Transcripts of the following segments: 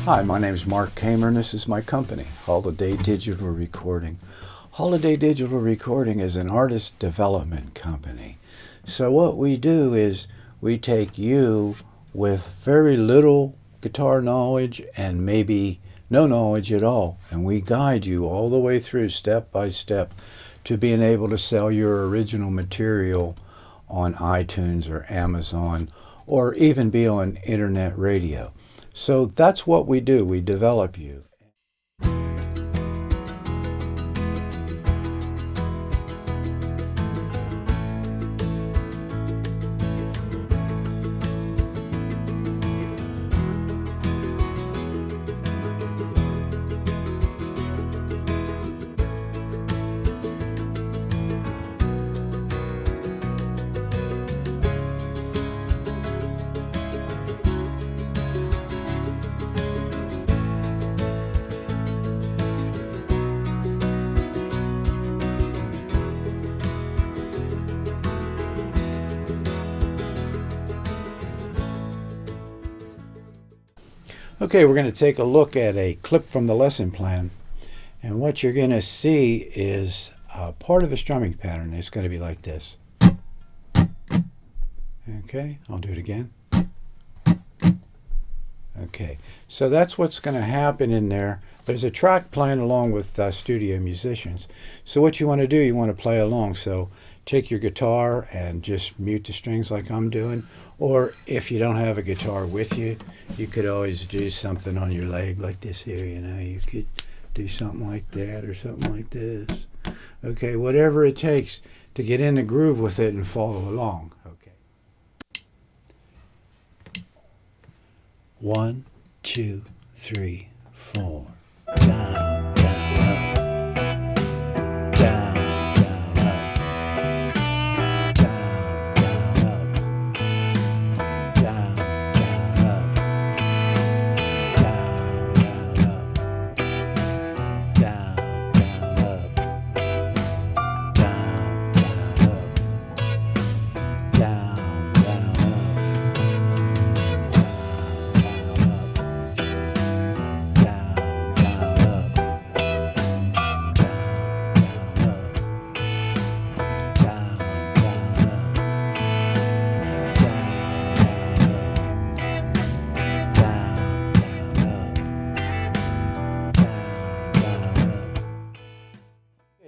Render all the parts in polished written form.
Hi, my name is Mark Kamer and this is my company, Holiday Digital Recording. Holiday Digital Recording is an artist development company. So what we do is we take you with very little guitar knowledge and maybe no knowledge at all, and we guide you all the way through step by step to being able to sell your original material on iTunes or Amazon or even be on internet radio. So that's what we do. We develop you. Okay, we're going to take a look at a clip from the lesson plan, and what you're going to see is part of a strumming pattern. It's going to be like this. Okay, I'll do it again. Okay, so that's what's going to happen in there. There's a track playing along with studio musicians. So what you want to do, you want to play along. So take your guitar and just mute the strings like I'm doing. Or if you don't have a guitar with you, you could always do something on your leg like this here, you know. You could do something like that or something like this. Okay, whatever it takes to get in the groove with it and follow along. Okay. 1, 2, 3, 4. Down, down, up. Down, down, up. Down, down, up. Down, down, up. Down, down, up. Down, down, up. Down, down, up. Down, down, up.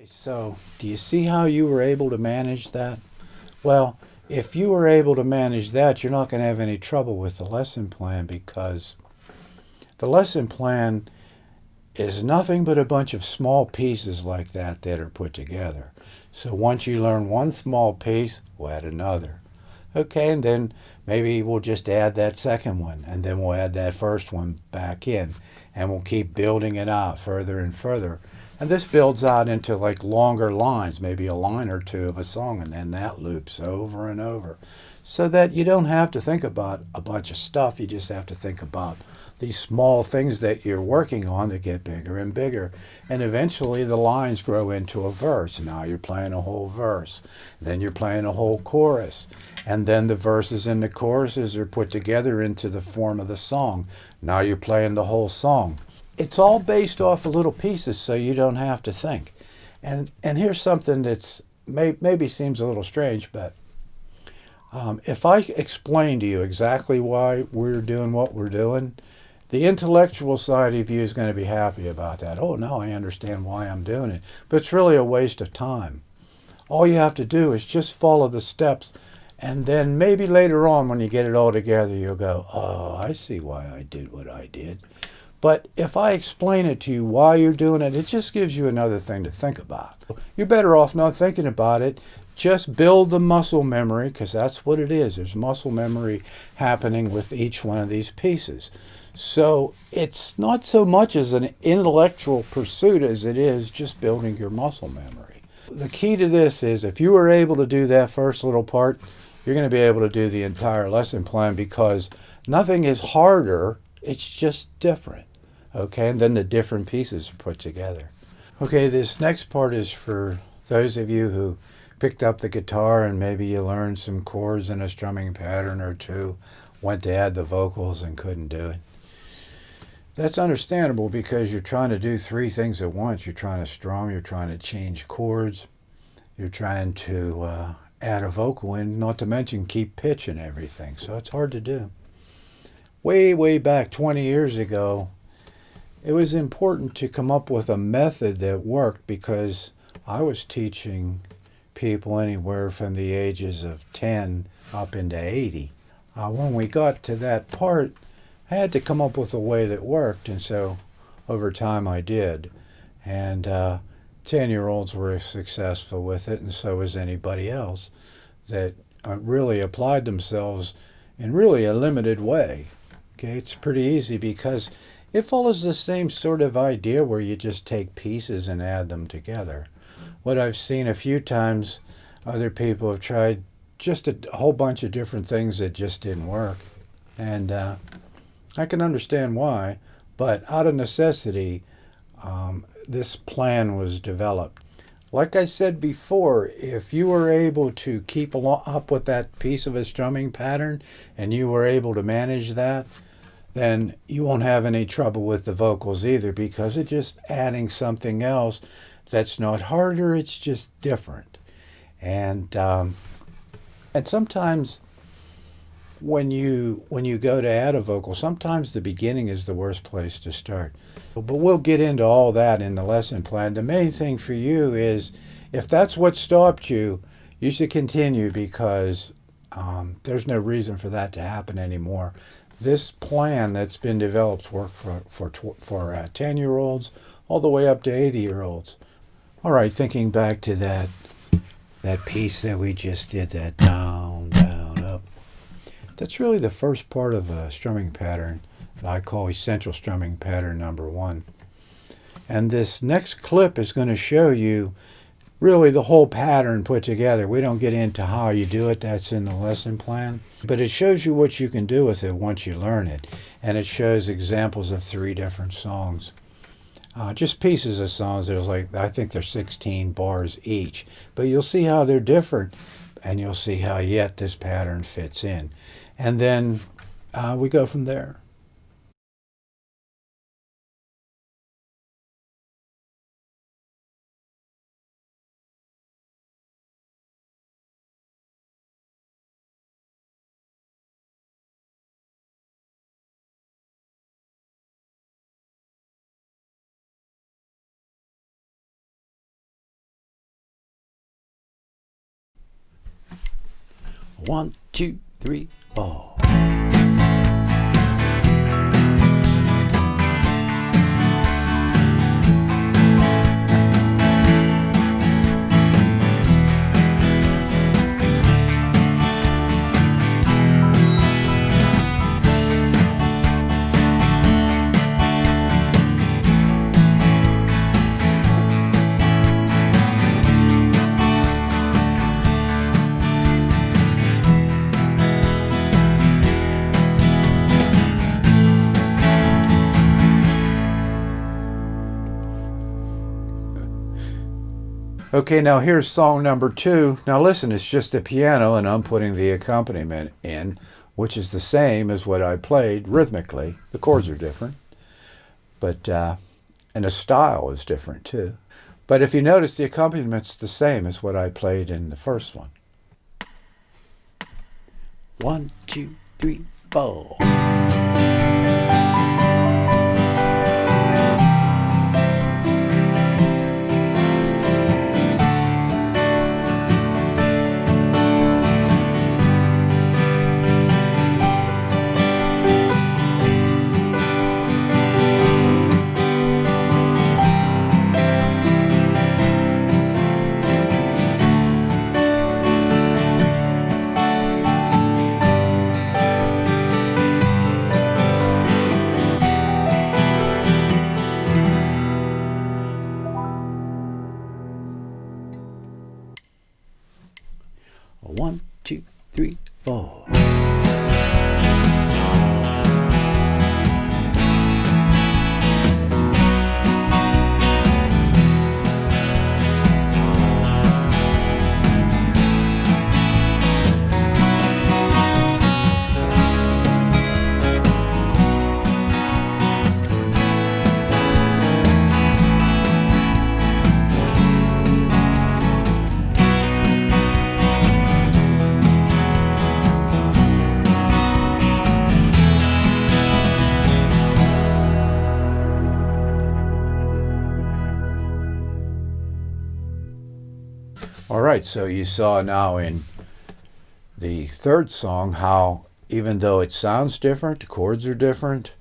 So, do you see how you were able to manage that? Well, if you were able to manage that, you're not going to have any trouble with the lesson plan, because the lesson plan is nothing but a bunch of small pieces like that that are put together. So once you learn one small piece, we'll add another. Okay, and then maybe we'll just add that second one, and then we'll add that first one back in, and we'll keep building it out further and further. And this builds out into like longer lines, maybe a line or two of a song, and then that loops over and over. So that you don't have to think about a bunch of stuff, you just have to think about these small things that you're working on that get bigger and bigger. And eventually the lines grow into a verse. Now you're playing a whole verse. Then you're playing a whole chorus. And then the verses and the choruses are put together into the form of the song. Now you're playing the whole song. It's all based off of little pieces, so you don't have to think. And here's something that's maybe seems a little strange, but if I explain to you exactly why we're doing what we're doing, the intellectual side of you is going to be happy about that. Oh, now I understand why I'm doing it. But it's really a waste of time. All you have to do is just follow the steps, and then maybe later on when you get it all together, you'll go, oh, I see why I did what I did. But if I explain it to you why you're doing it, it just gives you another thing to think about. You're better off not thinking about it. Just build the muscle memory, because that's what it is. There's muscle memory happening with each one of these pieces. So it's not so much as an intellectual pursuit as it is just building your muscle memory. The key to this is if you were able to do that first little part, you're going to be able to do the entire lesson plan, because nothing is harder, it's just different. Okay, and then the different pieces are put together. Okay, this next part is for those of you who picked up the guitar and maybe you learned some chords in a strumming pattern or two, went to add the vocals and couldn't do it. That's understandable because you're trying to do three things at once. You're trying to strum, you're trying to change chords, you're trying to add a vocal in, not to mention keep pitch and everything. So it's hard to do. Way back 20 years ago, it was important to come up with a method that worked because I was teaching people anywhere from the ages of 10 up into 80. When we got to that part, I had to come up with a way that worked, and so over time I did. And 10-year-olds were successful with it, and so was anybody else that really applied themselves in really a limited way. Okay, it's pretty easy because it follows the same sort of idea where you just take pieces and add them together. What I've seen a few times, other people have tried just a whole bunch of different things that just didn't work. And I can understand why, but out of necessity, this plan was developed. Like I said before, if you were able to keep up with that piece of a strumming pattern and you were able to manage that, then you won't have any trouble with the vocals either, because it's just adding something else that's not harder, it's just different. And sometimes when you go to add a vocal, sometimes the beginning is the worst place to start. But we'll get into all that in the lesson plan. The main thing for you is, if that's what stopped you, you should continue, because there's no reason for that to happen anymore. This plan that's been developed works for 10-year-olds all the way up to 80-year-olds. All right, thinking back to that piece that we just did, that down, down, up. That's really the first part of a strumming pattern that I call essential strumming pattern number 1. And this next clip is going to show you really the whole pattern put together. We don't get into how you do it, that's in the lesson plan. But it shows you what you can do with it once you learn it. And it shows examples of 3 different songs. Just pieces of songs. There's I think there's 16 bars each. But you'll see how they're different, and you'll see how yet this pattern fits in. And then we go from there. One, two, three, four. Okay, now here's song number 2. Now listen, it's just a piano and I'm putting the accompaniment in, which is the same as what I played rhythmically. The chords are different, but and the style is different too. But if you notice, the accompaniment is the same as what I played in the first one. 1, 2, 3, 4. One, two, three, four. right, so you saw now in the third song how even though it sounds different, the chords are different,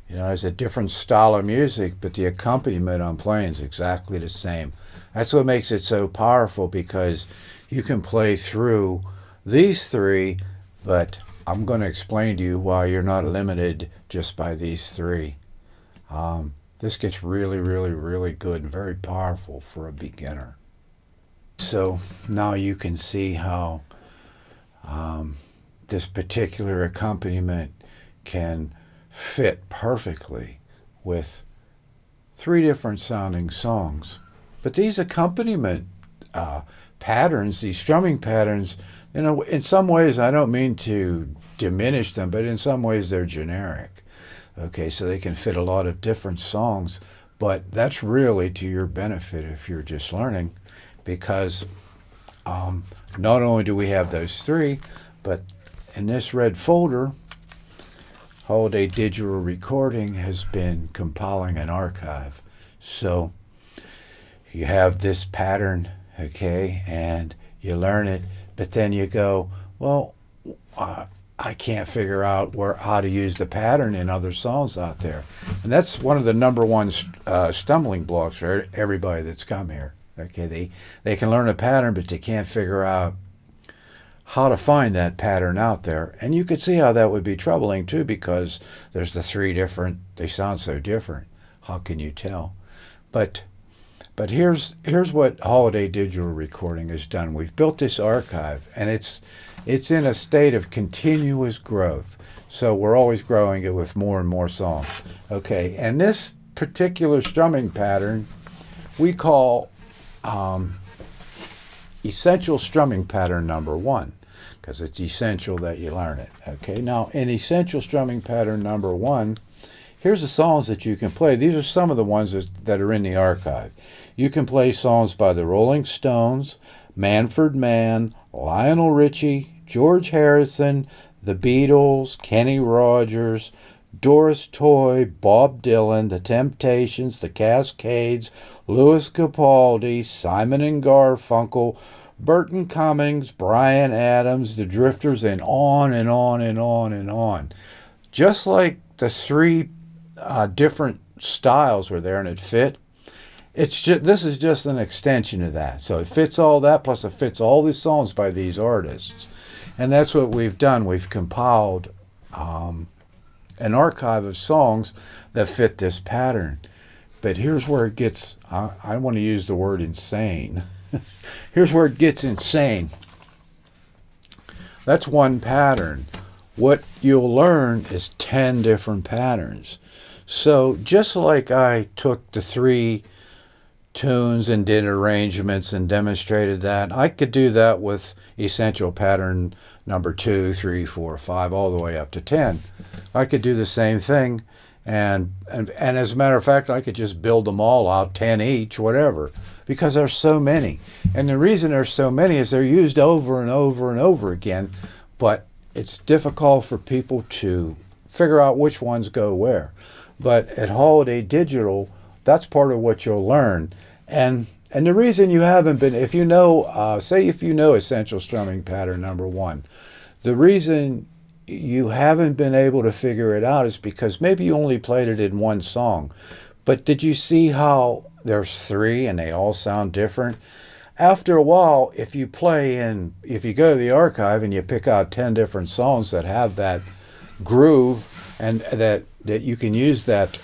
you know, it's a different style of music, but the accompaniment I'm playing is exactly the same. That's what makes it so powerful, because you can play through these three, but I'm going to explain to you why you're not limited just by these three. This gets really, really, really good and very powerful for a beginner. So now you can see how this particular accompaniment can fit perfectly with three different sounding songs. But these accompaniment patterns, these strumming patterns, you know, in some ways, I don't mean to diminish them, but in some ways they're generic. Okay, so they can fit a lot of different songs, but that's really to your benefit if you're just learning, because not only do we have those three, but in this red folder, Holiday Digital Recording has been compiling an archive. So you have this pattern, okay, and you learn it, but then you go, well, I can't figure out how to use the pattern in other songs out there. And that's one of the number one stumbling blocks for everybody that's come here. Okay, they can learn a pattern, but they can't figure out how to find that pattern out there. And you could see how that would be troubling too, because there's the three different, they sound so different. How can you tell? But here's what Holiday Digital Recording has done. We've built this archive, and it's in a state of continuous growth. So we're always growing it with more and more songs. Okay, and this particular strumming pattern we call essential strumming pattern number 1, because it's essential that you learn it. Okay, now in essential strumming pattern number 1, here's the songs that you can play. These are some of the ones that are in the archive. You can play songs by the Rolling Stones, Manfred Mann, Lionel Richie, George Harrison, the Beatles, Kenny Rogers, Doris Toy, Bob Dylan, the Temptations, the Cascades, Louis Capaldi, Simon and Garfunkel, Burton Cummings, Bryan Adams, the Drifters, and on and on and on and on. Just like the three different styles were there and it fit, this is just an extension of that. So it fits all that, plus it fits all these songs by these artists. And that's what we've done. We've compiled an archive of songs that fit this pattern. But here's where it gets, I want to use the word insane. Here's where it gets insane. That's one pattern. What you'll learn is 10 different patterns. So just like I took the 3 tunes and did arrangements and demonstrated that, I could do that with essential pattern number 2, 3, 4, 5, all the way up to 10. I could do the same thing, and as a matter of fact, I could just build them all out, 10 each, whatever, because there's so many. And the reason there's so many is they're used over and over and over again, but it's difficult for people to figure out which ones go where. But at Holiday Digital, that's part of what you'll learn. And the reason you haven't been, if you know, say if you know essential strumming pattern number 1, the reason you haven't been able to figure it out is because maybe you only played it in one song. But did you see how there's 3 and they all sound different? After a while, if you go to the archive and you pick out 10 different songs that have that groove and that you can use that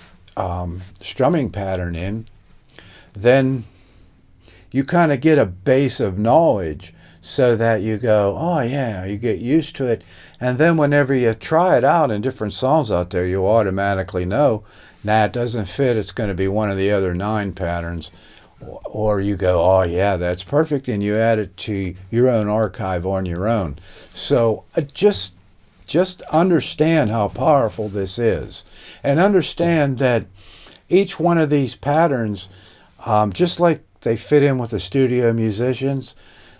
strumming pattern in, then you kind of get a base of knowledge so that you go, oh yeah, you get used to it. And then whenever you try it out in different songs out there, you automatically know, nah, it doesn't fit, it's going to be one of the other 9 patterns. Or you go, oh yeah, that's perfect, and you add it to your own archive on your own. So just understand how powerful this is. And understand that each one of these patterns, just like they fit in with the studio musicians,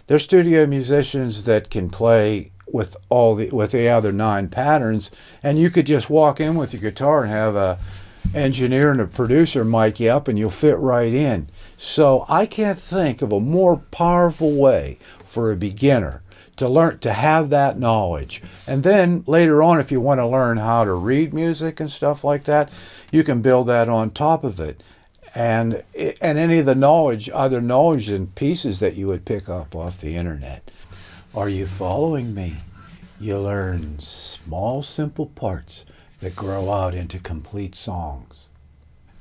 they're studio musicians that can play with the other 9 patterns, and you could just walk in with your guitar and have engineer and a producer mic you up and you'll fit right in. So I can't think of a more powerful way for a beginner to learn to have that knowledge. And then later on, if you want to learn how to read music and stuff like that, you can build that on top of it. And any of the knowledge, other knowledge and pieces that you would pick up off the internet. Are you following me? You learn small, simple parts that grow out into complete songs.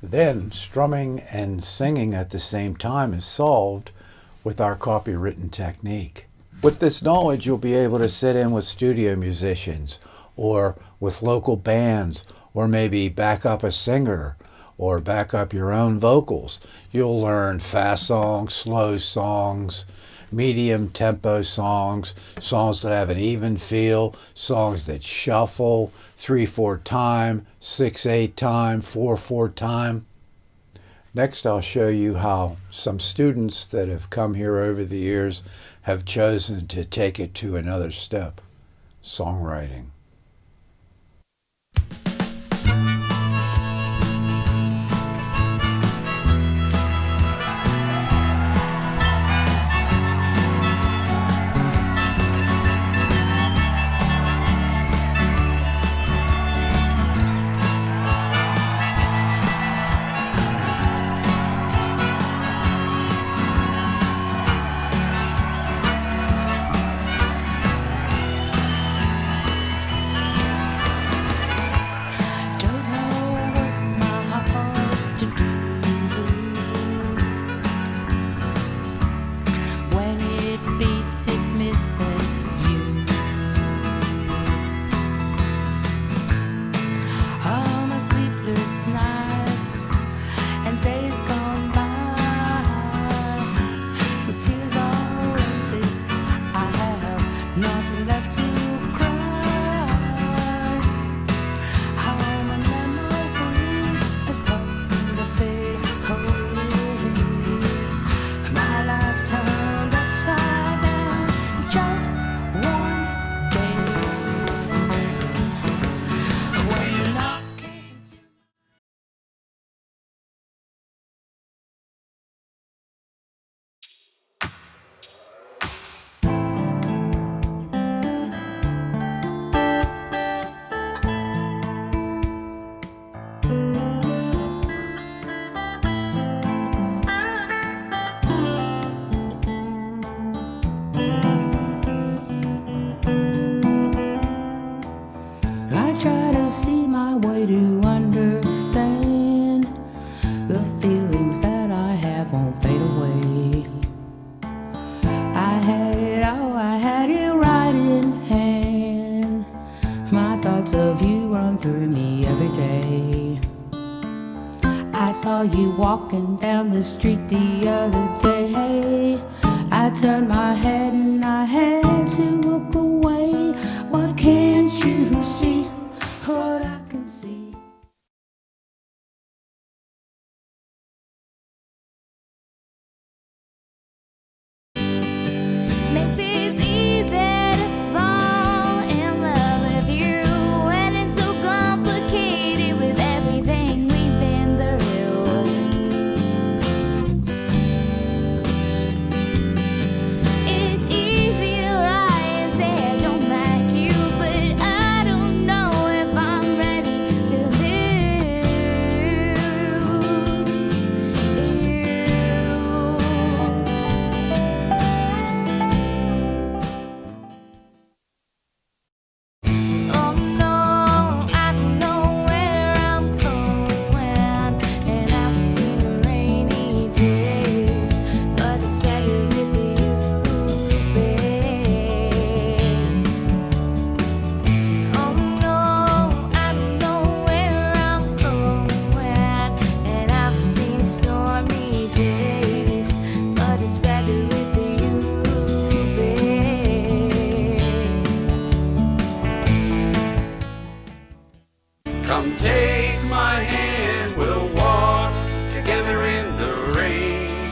Then strumming and singing at the same time is solved with our copywritten technique. With this knowledge, you'll be able to sit in with studio musicians or with local bands, or maybe back up a singer or back up your own vocals. You'll learn fast songs, slow songs, medium tempo songs, songs that have an even feel, songs that shuffle, 3/4 time, 6/8 time, 4/4 time. Next, I'll show you how some students that have come here over the years have chosen to take it to another step, songwriting. See my way to understand the feelings that I have won't fade away. I had it all, I had it right in hand. My thoughts of you run through me every day. I saw you walking down the street the other day. I turned my head and I had to look away. Why can't you see what I can see? Maybe it's easy to fall in love with you when it's so complicated with everything we've been through. It's easy to lie and say I don't like you, but I don't know if I'm ready to lose you. Oh no, I don't know where I'm going, and I've seen rainy days, but it's better with you, babe. Oh no, I don't know where I'm going, and I've seen stormy days, but it's better with you, babe. Come take my hand, we'll walk together in the rain.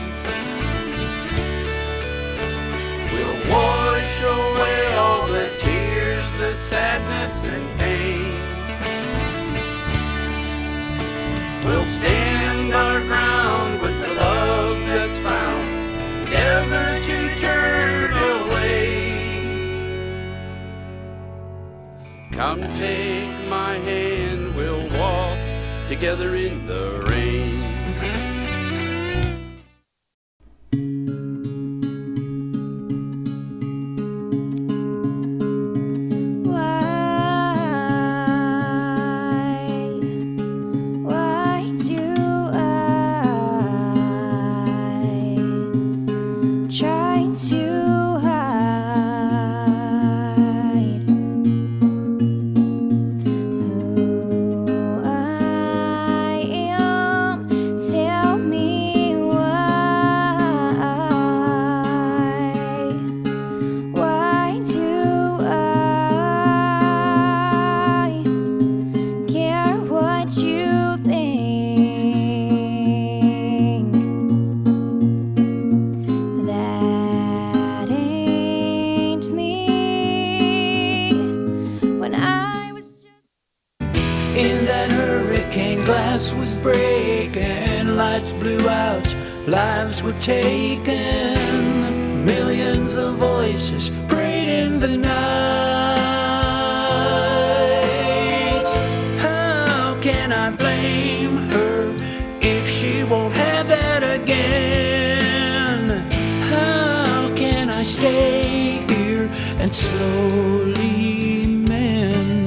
We'll wash away all the tears, the sadness and pain. We'll stand our ground with the love that's found, never to turn away. Come take my hand, we'll walk together in the rain. Why do I try to hide who I am? Tell me why. Why do I care what you think? That ain't me. When I was just In that hurricane, glass was breaking, lights blew out, lives were taken, millions of voices prayed in the night. How can I blame her if she won't have that again? How can I stay here and slowly mend?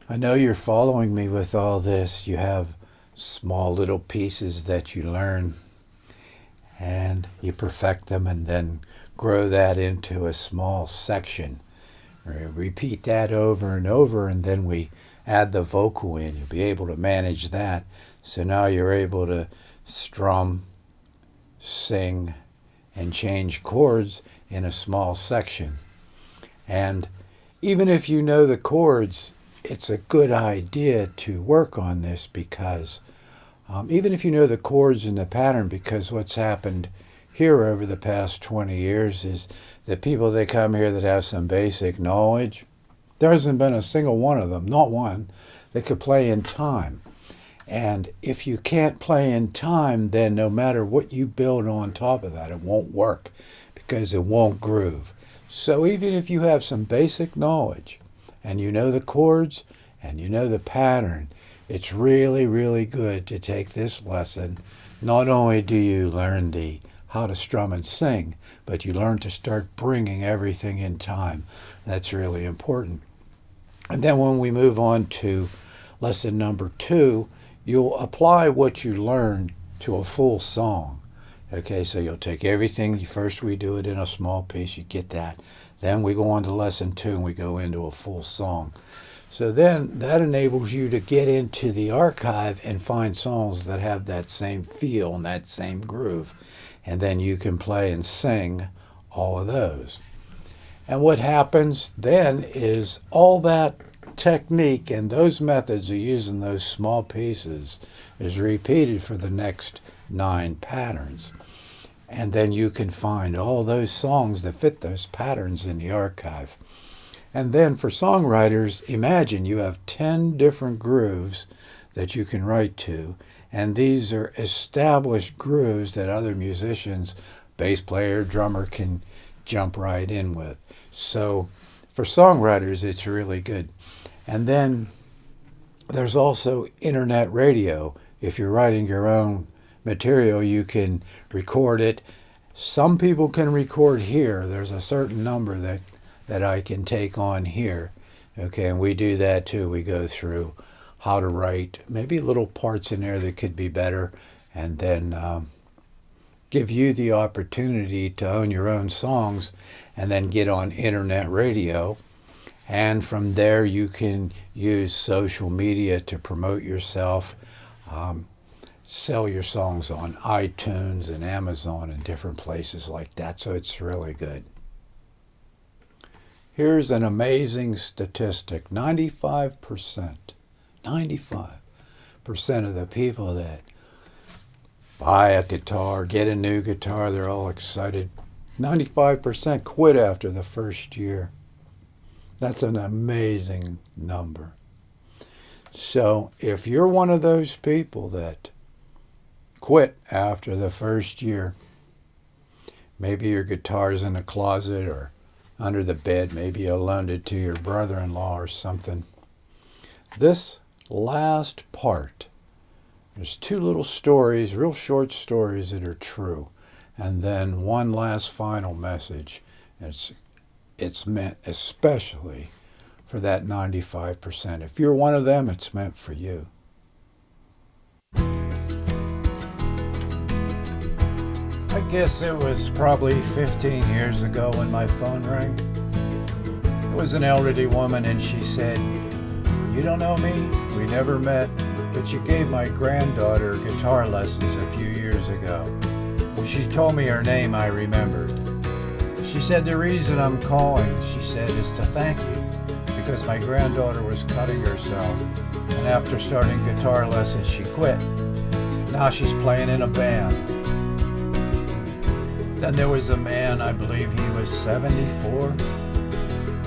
I know you're following me with all this. You have small little pieces that you learn and you perfect them and then grow that into a small section. Repeat that over and over, and then we add the vocal in. You'll be able to manage that. So now you're able to strum, sing, and change chords in a small section. And even if you know the chords, it's a good idea to work on this because even if you know the chords and the pattern, because what's happened here over the past 20 years is the people that come here that have some basic knowledge, there hasn't been a single one of them, not one, that could play in time. And if you can't play in time, then no matter what you build on top of that, it won't work because it won't groove. So even if you have some basic knowledge and you know the chords and you know the pattern, it's really, really good to take this lesson. Not only do you learn how to strum and sing, but you learn to start bringing everything in time. That's really important. And then when we move on to lesson number 2, you'll apply what you learned to a full song. Okay, so you'll take everything. First we do it in a small piece, you get that. Then we go on to lesson 2 and we go into a full song. So then that enables you to get into the archive and find songs that have that same feel and that same groove. And then you can play and sing all of those. And what happens then is all that technique and those methods of using those small pieces is repeated for the next 9 patterns. And then you can find all those songs that fit those patterns in the archive. And then for songwriters, imagine you have 10 different grooves that you can write to. And these are established grooves that other musicians, bass player, drummer, can jump right in with. So for songwriters, it's really good. And then there's also internet radio. If you're writing your own material, you can record it. Some people can record here. There's a certain number that I can take on here. Okay, and we do that too. We go through how to write, maybe little parts in there that could be better, and then give you the opportunity to own your own songs and then get on internet radio. And from there you can use social media to promote yourself, sell your songs on iTunes and Amazon and different places like that. So it's really good. Here's an amazing statistic. 95% of the people that buy a guitar, get a new guitar, they're all excited. 95% quit after the first year. That's an amazing number. So if you're one of those people that quit after the first year, maybe your guitar's in the closet or under the bed, maybe you loaned it to your brother-in-law or something. This last part, there's two little stories, real short stories that are true, and then one last final message. It's meant especially for that 95%. If you're one of them, it's meant for you. I guess it was probably 15 years ago when my phone rang. It was an elderly woman and she said, "You don't know me, we never met, but you gave my granddaughter guitar lessons a few years ago." When she told me her name, I remembered. She said, "The reason I'm calling," she said, "is to thank you, because my granddaughter was cutting herself, and after starting guitar lessons, she quit. Now she's playing in a band." Then there was a man, I believe he was 74.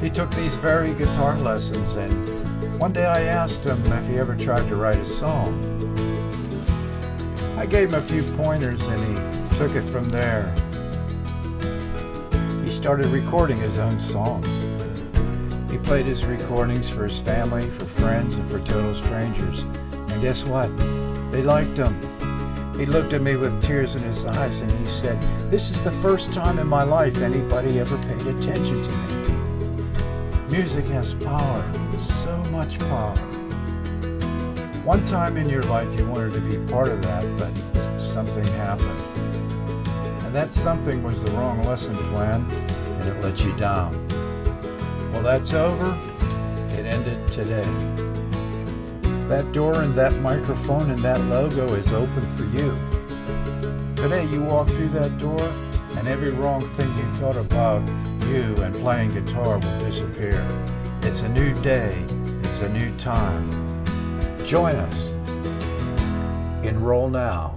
He took these very guitar lessons, and one day I asked him if he ever tried to write a song. I gave him a few pointers and he took it from there. He started recording his own songs. He played his recordings for his family, for friends, and for total strangers. And guess what? They liked him. He looked at me with tears in his eyes and he said, "This is the first time in my life anybody ever paid attention to me." Music has power, so much power. One time in your life you wanted to be part of that, but something happened. And that something was the wrong lesson plan, and it let you down. Well, that's over. It ended today. That door and that microphone and that logo is open for you. Today you walk through that door and every wrong thing you thought about you and playing guitar will disappear. It's a new day. It's a new time. Join us. Enroll now.